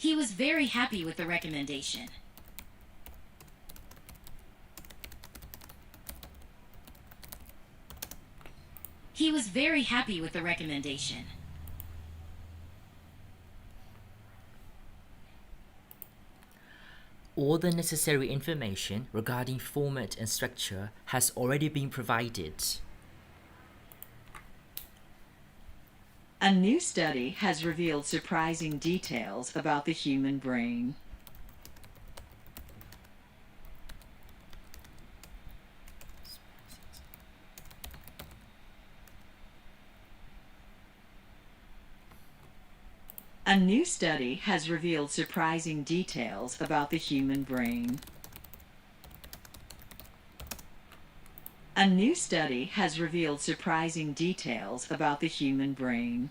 He was very happy with the recommendation. He was very happy with the recommendation. All the necessary information regarding format and structure has already been provided. A new study has revealed surprising details about the human brain. A new study has revealed surprising details about the human brain. A new study has revealed surprising details about the human brain.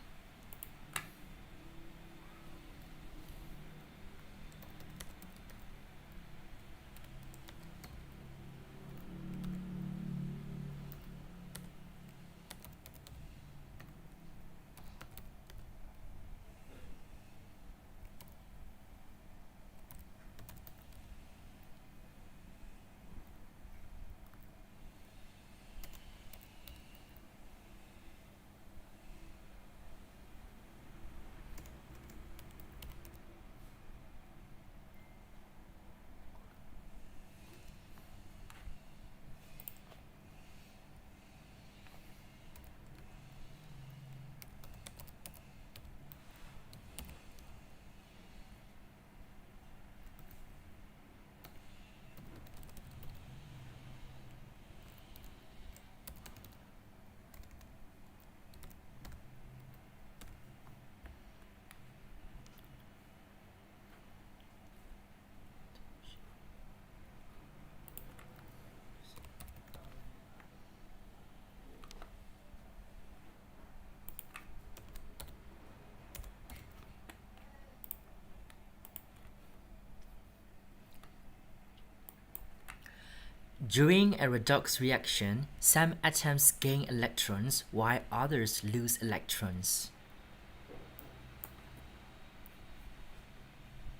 During a redox reaction, some atoms gain electrons while others lose electrons.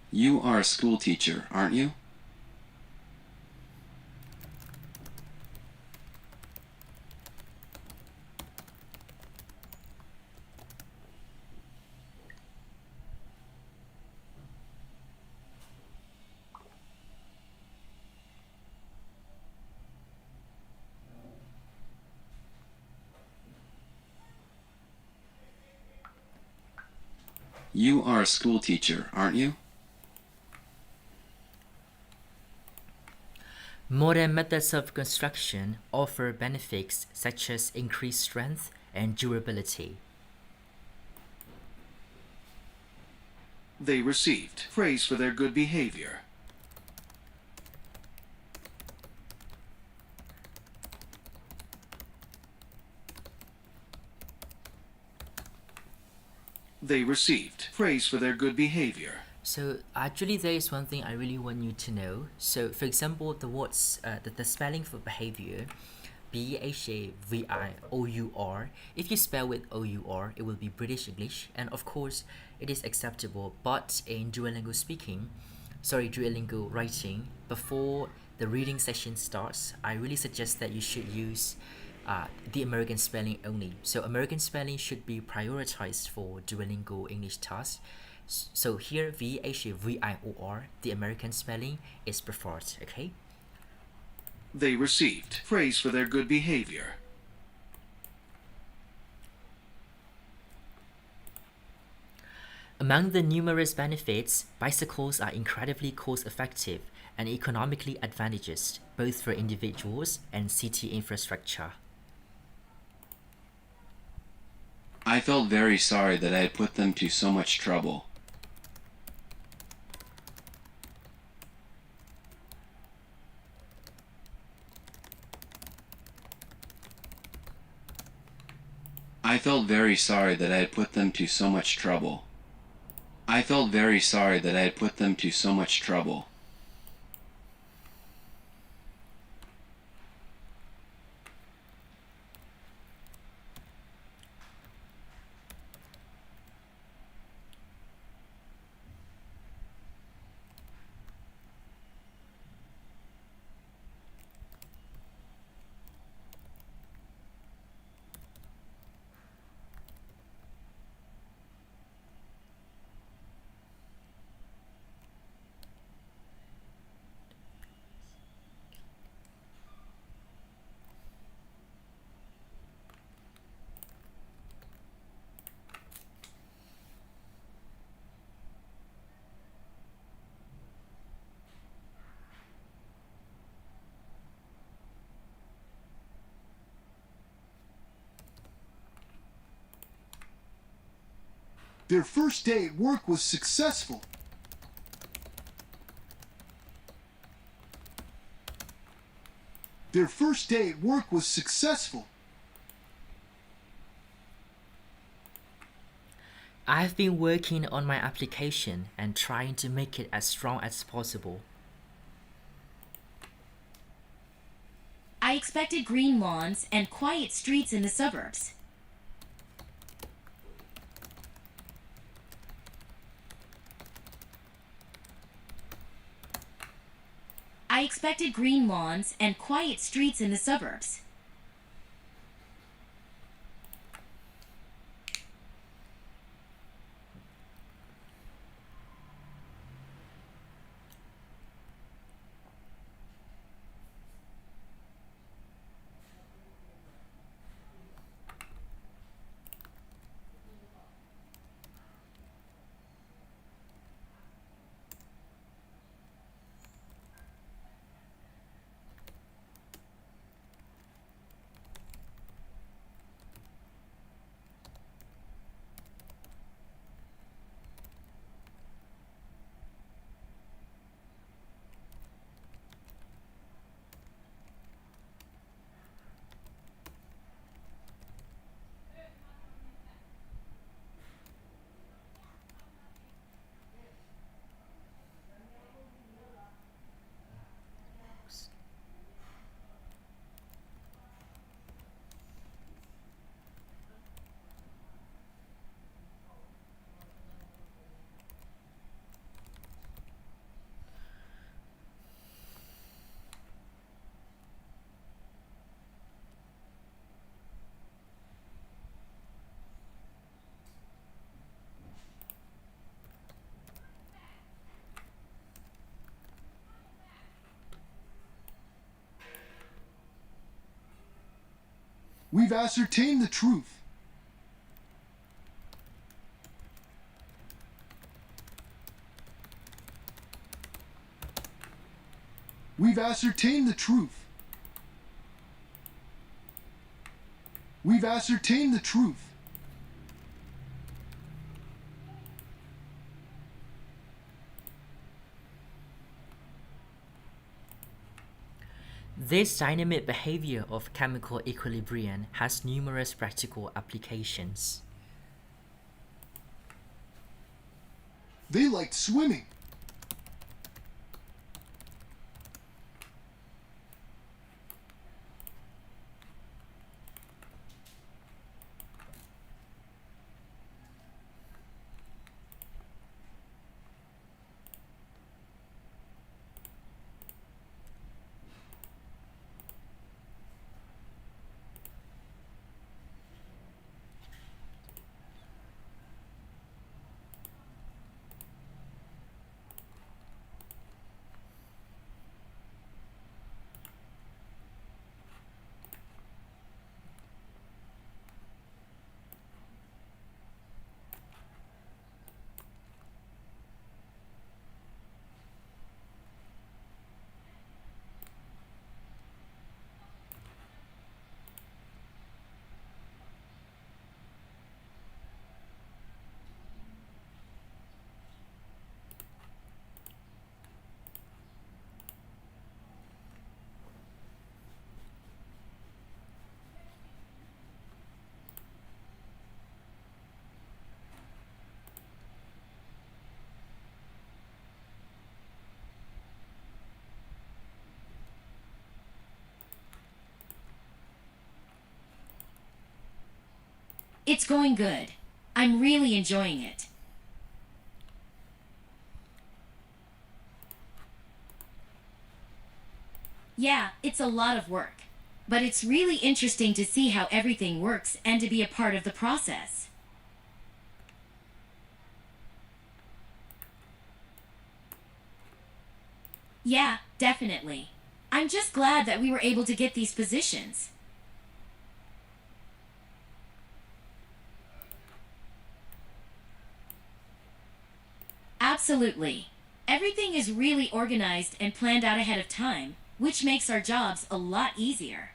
You are a school teacher, aren't you? You are a school teacher, aren't you? Modern methods of construction offer benefits such as increased strength and durability. They received praise for their good behavior. They received praise for their good behavior. So actually there is one thing I really want you to know. So for example, the words, the spelling for behavior, Behavior, if you spell with OUR, it will be British English, and of course it is acceptable, but in Duolingo writing, before the reading session starts, I really suggest that you should use the American spelling only. So American spelling should be prioritized for Duolingo English tasks. So here Vior, the American spelling is preferred, okay? They received praise for their good behavior. Among the numerous benefits, bicycles are incredibly cost-effective and economically advantageous, both for individuals and city infrastructure. I felt very sorry that I had put them to so much trouble. I felt very sorry that I had put them to so much trouble. I felt very sorry that I had put them to so much trouble. Their first day at work was successful. Their first day at work was successful. I've been working on my application and trying to make it as strong as possible. I expected green lawns and quiet streets in the suburbs. I expected green lawns and quiet streets in the suburbs. We've ascertained the truth. We've ascertained the truth. We've ascertained the truth. This dynamic behavior of chemical equilibrium has numerous practical applications. They liked swimming. It's going good. I'm really enjoying it. Yeah, it's a lot of work. But it's really interesting to see how everything works and to be a part of the process. Yeah, definitely. I'm just glad that we were able to get these positions. Absolutely. Everything is really organized and planned out ahead of time, which makes our jobs a lot easier.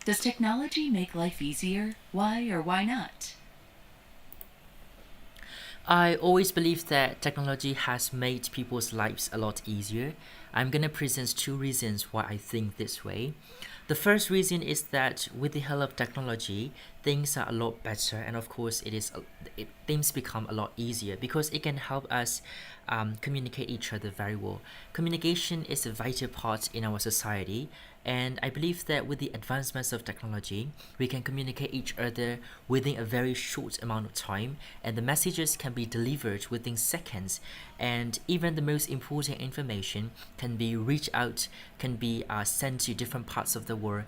Does technology make life easier? Why or why not? I always believe that technology has made people's lives a lot easier. I'm gonna present two reasons why I think this way. The first reason is that with the help of technology, things are a lot better, and of course, things become a lot easier because it can help us communicate each other very well. Communication is a vital part in our society, and I believe that with the advancements of technology, we can communicate each other within a very short amount of time, and the messages can be delivered within seconds, and even the most important information can be reached out, can be sent to different parts of the world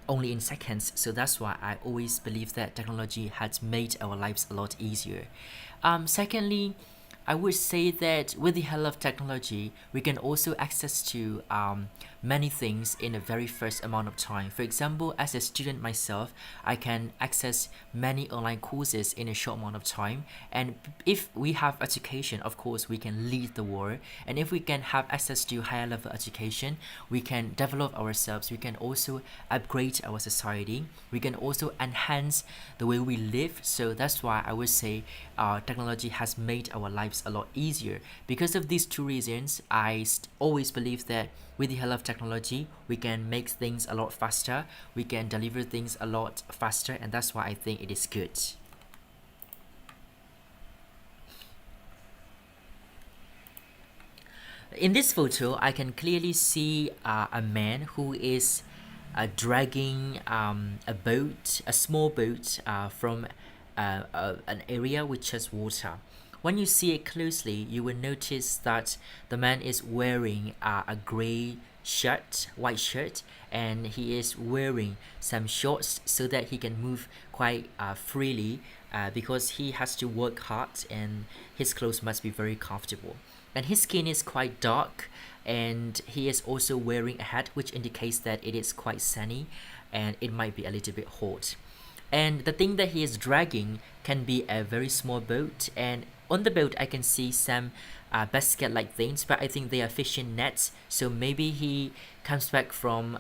only in seconds. So that's why I always believe that technology has made our lives a lot easier. Secondly, I would say that with the help of technology, we can also access to many things in a very first amount of time. For example, as a student myself, I can access many online courses in a short amount of time. And if we have education, of course, we can lead the world. And if we can have access to higher level education, we can develop ourselves. We can also upgrade our society. We can also enhance the way we live. So that's why I would say technology has made our lives a lot easier. Because of these two reasons, I always believe that with the help of technology, we can make things a lot faster, we can deliver things a lot faster, and that's why I think it is good. In this photo, I can clearly see a man who is dragging a boat, a small boat from an area which has water. When you see it closely, you will notice that the man is wearing a gray shirt, white shirt, and he is wearing some shorts so that he can move quite freely because he has to work hard and his clothes must be very comfortable. And his skin is quite dark, and he is also wearing a hat which indicates that it is quite sunny and it might be a little bit hot. And the thing that he is dragging can be a very small boat, and on the boat I can see some basket like things, but I think they are fishing nets, so maybe he comes back from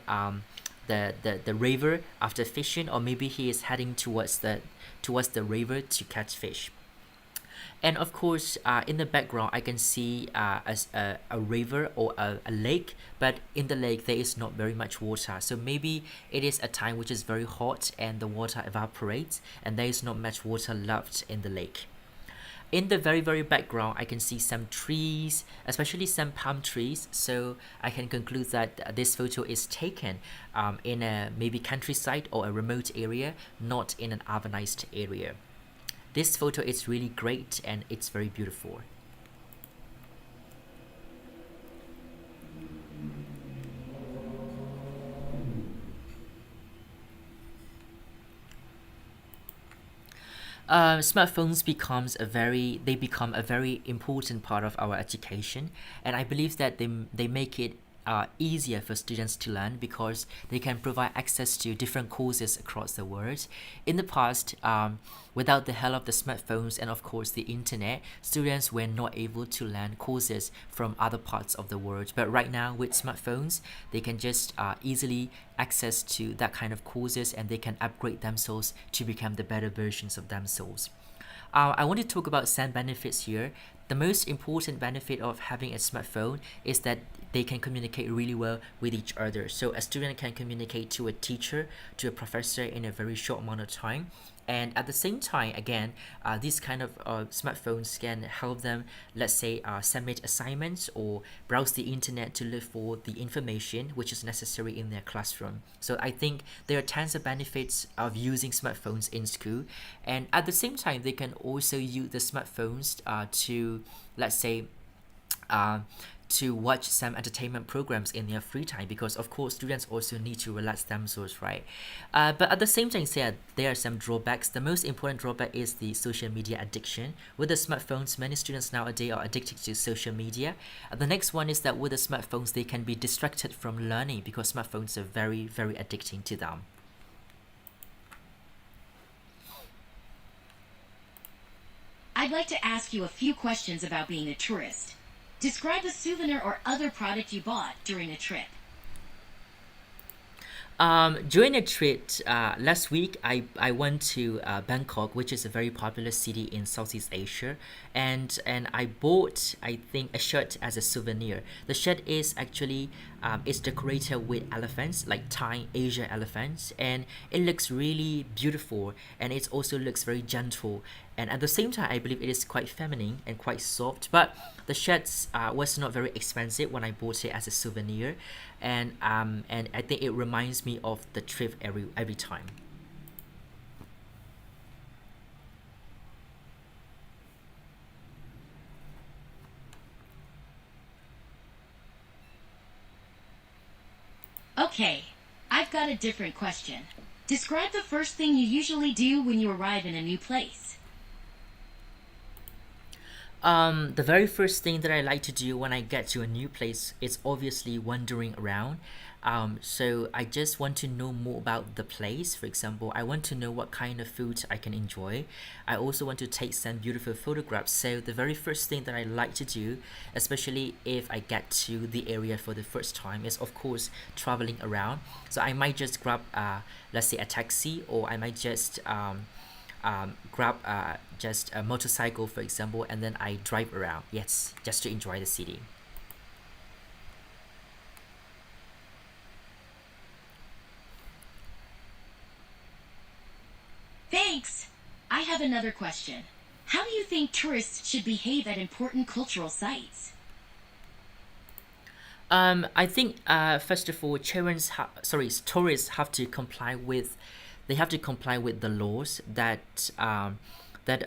the river after fishing, or maybe he is heading towards the river to catch fish. And of course, in the background, I can see a river or a lake, but in the lake there is not very much water. So maybe it is a time which is very hot and the water evaporates and there is not much water left in the lake. In the very, very background, I can see some trees, especially some palm trees. So I can conclude that this photo is taken in a maybe countryside or a remote area, not in an urbanized area. This photo is really great and it's very beautiful. Smartphones become a very important part of our education, and I believe that they make it easier for students to learn because they can provide access to different courses across the world. In the past, without the help of the smartphones and of course the internet, students were not able to learn courses from other parts of the world. But right now with smartphones, they can just easily access to that kind of courses and they can upgrade themselves to become the better versions of themselves. I want to talk about some benefits here. The most important benefit of having a smartphone is that they can communicate really well with each other. So a student can communicate to a teacher, to a professor in a very short amount of time. And at the same time, again, these kind of smartphones can help them, let's say, submit assignments or browse the internet to look for the information which is necessary in their classroom. So I think there are tons of benefits of using smartphones in school. And at the same time, they can also use the smartphones to, let's say, to watch some entertainment programs in their free time, because of course students also need to relax themselves, right? But at the same time, there are some drawbacks. The most important drawback is the social media addiction. With the smartphones, many students nowadays are addicted to social media. The next one is that with the smartphones, they can be distracted from learning because smartphones are very, very addicting to them. I'd like to ask you a few questions about being a tourist. Describe a souvenir or other product you bought during a trip. During a trip last week, I went to Bangkok, which is a very popular city in Southeast Asia, and I bought, I think, a shirt as a souvenir. The shirt is actually it's decorated with elephants, like Thai Asia elephants, and it looks really beautiful, and it also looks very gentle. And at the same time, I believe it is quite feminine and quite soft. But the shirts was not very expensive when I bought it as a souvenir, and I think it reminds me of the trip every time. Okay, I've got a different question. Describe the first thing you usually do when you arrive in a new place. The very first thing that I like to do when I get to a new place is obviously wandering around. So I just want to know more about the place. For example, I want to know what kind of food I can enjoy. I also want to take some beautiful photographs. So the very first thing that I like to do, especially if I get to the area for the first time, is of course traveling around. So I might just grab, let's say, a taxi, or I might just grab just a motorcycle, for example, and then I drive around. Yes, just to enjoy the city. Thanks! I have another question. How do you think tourists should behave at important cultural sites? I think first of all, tourists have to comply with, they have to comply with the laws that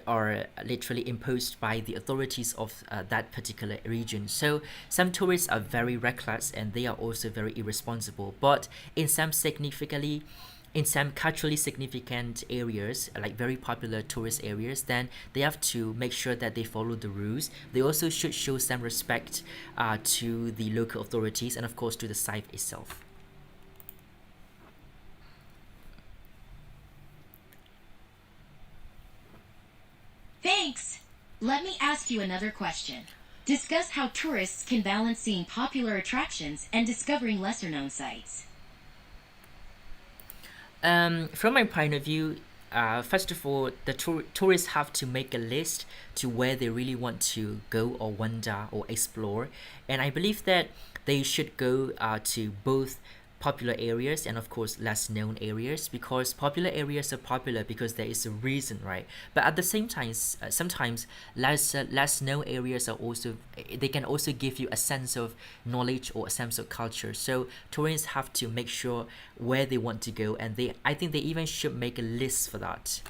are literally imposed by the authorities of that particular region. So some tourists are very reckless and they are also very irresponsible. But in some culturally significant areas, like very popular tourist areas, then they have to make sure that they follow the rules. They also should show some respect to the local authorities and of course to the site itself. Thanks! Let me ask you another question. Discuss how tourists can balance seeing popular attractions and discovering lesser known sites. From my point of view, first of all, the tourists have to make a list to where they really want to go or wander or explore, and I believe that they should go to both popular areas and of course less known areas, because popular areas are popular because there is a reason, right? But at the same time, sometimes less known areas are also, they can also give you a sense of knowledge or a sense of culture. So tourists have to make sure where they want to go, and I think they even should make a list for that.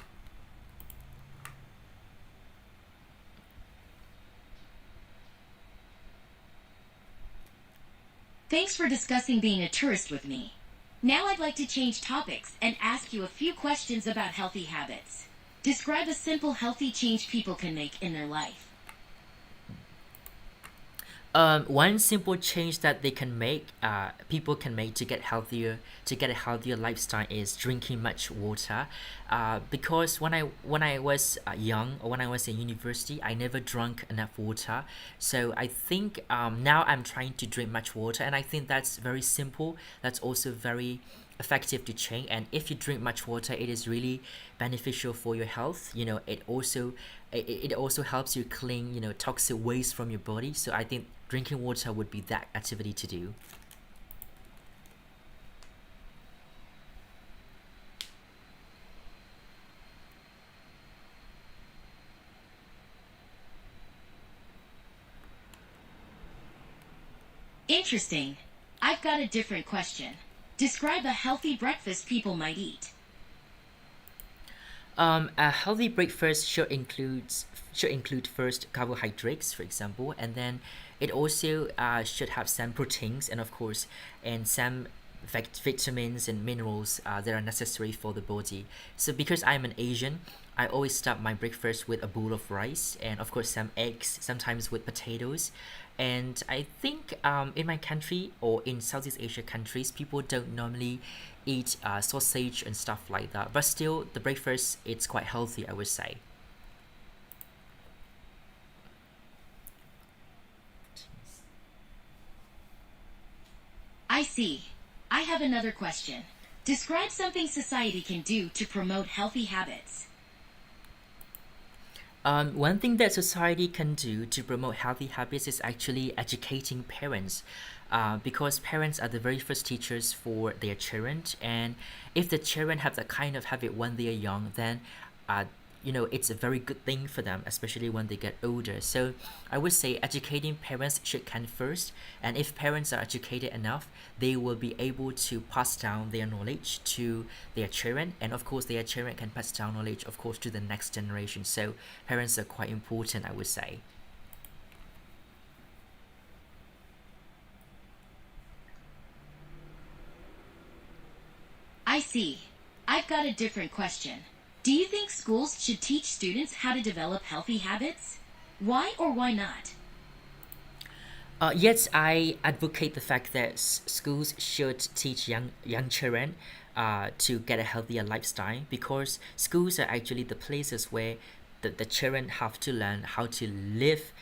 Thanks for discussing being a tourist with me. Now I'd like to change topics and ask you a few questions about healthy habits. Describe a simple healthy change people can make in their life. One simple change that people can make to get healthier, to get a healthier lifestyle, is drinking much water. Because when I was young, or when I was in university, I never drank enough water. So I think now I'm trying to drink much water, and I think that's very simple. That's also very effective to change. And if you drink much water, it is really beneficial for your health. It also helps you clean toxic waste from your body. So I think drinking water would be that activity to do. Interesting. I've got a different question. Describe a healthy breakfast people might eat. A healthy breakfast should include first carbohydrates, for example, and then it also should have some proteins and of course and some vitamins and minerals that are necessary for the body. So because I'm an Asian, I always start my breakfast with a bowl of rice and of course some eggs, sometimes with potatoes. And I think in my country or in Southeast Asia countries, people don't normally eat sausage and stuff like that. But still, the breakfast, it's quite healthy, I would say. I see. I have another question. Describe something society can do to promote healthy habits. One thing that society can do to promote healthy habits is actually educating parents, because parents are the very first teachers for their children, and if the children have that kind of habit when they are young, then uh, it's a very good thing for them, especially when they get older. So I would say educating parents should come first, and if parents are educated enough, they will be able to pass down their knowledge to their children, and of course their children can pass down knowledge, of course, to the next generation. So parents are quite important, I would say. I see. I've got a different question. Do you think schools should teach students how to develop healthy habits? Why or why not? Yes, I advocate the fact that schools should teach young children to get a healthier lifestyle, because schools are actually the places where the children have to learn how to live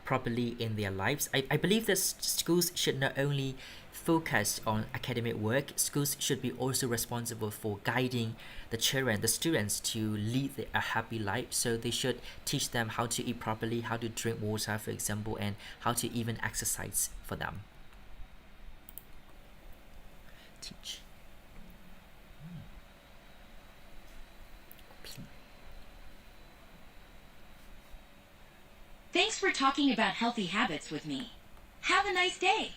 properly in their lives. I believe that schools should not only focus on academic work, schools should be also responsible for guiding the children, the students, to lead a happy life. So they should teach them how to eat properly, how to drink water, for example, and how to even exercise for them. Teach. Thanks for talking about healthy habits with me. Have a nice day.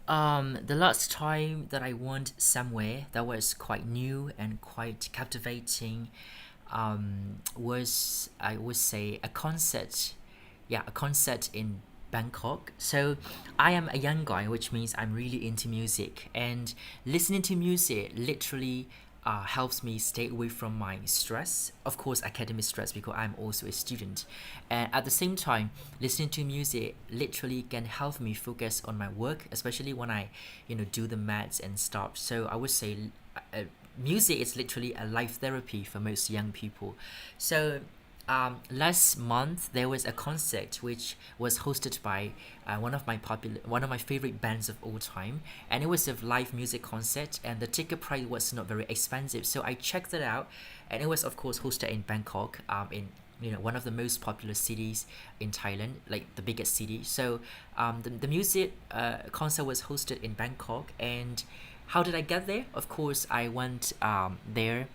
The last time that I went somewhere that was quite new and quite captivating, was, I would say, a concert. Yeah, a concert in Bangkok. So I am a young guy, which means I'm really into music, and listening to music literally helps me stay away from my stress. Of course, academic stress, because I'm also a student. And at the same time, listening to music literally can help me focus on my work, especially when I, do the maths and stuff. So I would say music is literally a life therapy for most young people. So last month there was a concert which was hosted by one of my favorite bands of all time, and it was a live music concert, and the ticket price was not very expensive. So I checked it out, and it was of course hosted in Bangkok, in one of the most popular cities in Thailand, like the biggest city. So the music concert was hosted in Bangkok. And how did I get there? Of course, I went there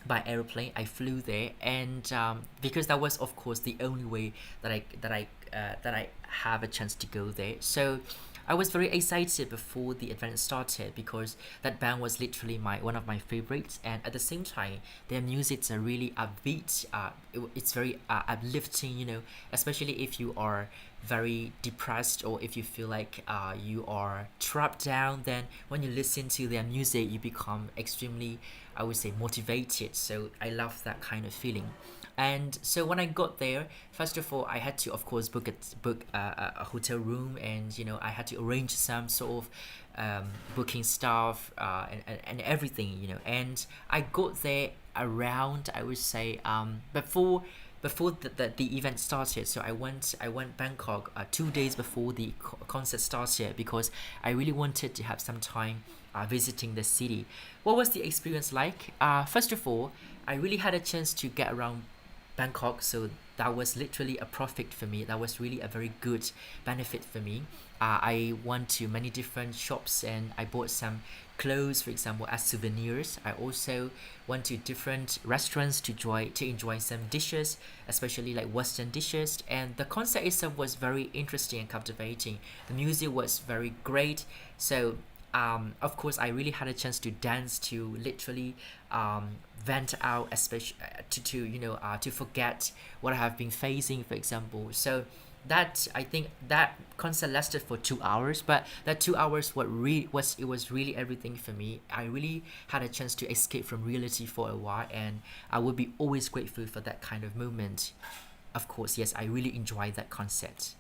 by airplane. I flew there, and because that was of course the only way that I have a chance to go there. So I was very excited before the event started, because that band was literally one of my favorites, and at the same time their musics are really upbeat. It's very uplifting, especially if you are very depressed, or if you feel like you are trapped down. Then when you listen to their music, you become extremely, I would say, motivated. So I love that kind of feeling. And so when I got there, first of all, I had to, of course, book a hotel room, and I had to arrange some sort of booking stuff, and everything, And I got there around, I would say, before the event started. So I went Bangkok 2 days before the concert started, because I really wanted to have some time visiting the city. What was the experience like? First of all, I really had a chance to get around Bangkok, so that was literally a profit for me. That was really a very good benefit for me. I went to many different shops, and I bought some clothes, for example, as souvenirs. I also went to different restaurants to enjoy some dishes, especially like Western dishes. And the concert itself was very interesting and captivating. The music was very great. So of course, I really had a chance to dance, to literally vent out, especially to forget what I have been facing, for example. So that, I think that concert lasted for 2 hours, but that 2 hours was really everything for me. I really had a chance to escape from reality for a while, and I will be always grateful for that kind of moment. Of course, yes, I really enjoyed that concert.